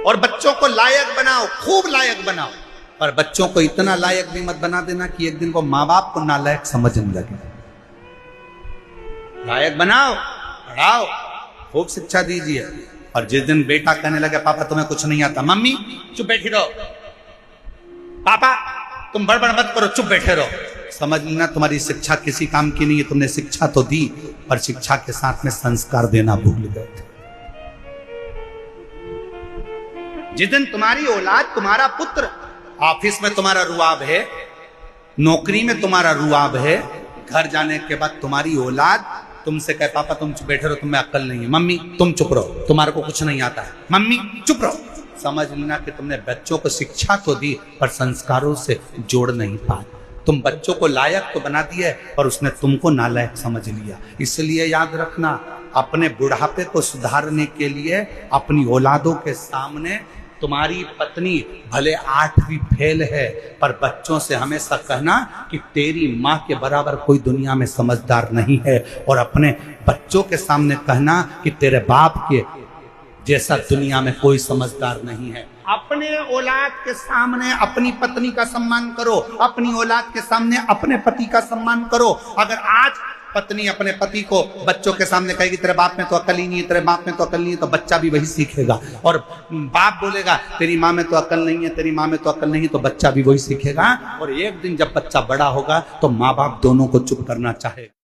और बच्चों को लायक बनाओ, खूब लायक बनाओ, पर बच्चों को इतना लायक भी मत बना देना कि एक दिन को माँ बाप को नालायक समझने लगे। लायक बनाओ, पढ़ाओ, खूब शिक्षा दीजिए। और जिस दिन बेटा कहने लगे पापा तुम्हें कुछ नहीं आता, मम्मी चुप बैठी रहो, पापा तुम बड़बड़ मत करो, चुप बैठे रहो, समझ लेना तुम्हारी शिक्षा किसी काम की नहीं है। तुमने शिक्षा तो दी पर शिक्षा के साथ में संस्कार देना भूल गए थे। जिस दिन तुम्हारी औलाद, तुम्हारा पुत्र ऑफिस में तुम्हारा रुआब है, नौकरी में तुम्हारा रुआब है, घर जाने के बाद तुम्हारी औलाद तुमसे कहे पापा तुम चुप बैठे रहो, तुम्हें अक्ल नहीं है, मम्मी तुम चुप रहो, तुम्हारे को कुछ नहीं आता है, मम्मी चुप रहो, समझ लेना कि तुमने बच्चों को शिक्षा तो दी पर संस्कारों से जोड़ नहीं पाए। तुम बच्चों को लायक तो बना दिए पर उसने तुमको नालायक समझ लिया। इसलिए याद रखना, अपने बुढ़ापे को सुधारने के लिए अपनी औलादों के सामने तुम्हारी पत्नी भले 8वीं फेल है पर बच्चों से हमेशा कहना कि तेरी माँ के बराबर कोई दुनिया में समझदार नहीं है, और अपने बच्चों के सामने कहना कि तेरे बाप के जैसा दुनिया में कोई समझदार नहीं है। अपने औलाद के सामने अपनी पत्नी का सम्मान करो, अपनी औलाद के सामने अपने पति का सम्मान करो। अगर आज पत्नी अपने पति को बच्चों के सामने कहेगी तेरे बाप में तो अकल ही नहीं है, तेरे बाप में तो अकल नहीं है, तो बच्चा भी वही सीखेगा। और बाप बोलेगा तेरी माँ में तो अकल नहीं है, तेरी माँ में तो अकल नहीं है, तो बच्चा भी वही सीखेगा। और एक दिन जब बच्चा बड़ा होगा तो माँ बाप दोनों को चुप करना चाहेगा।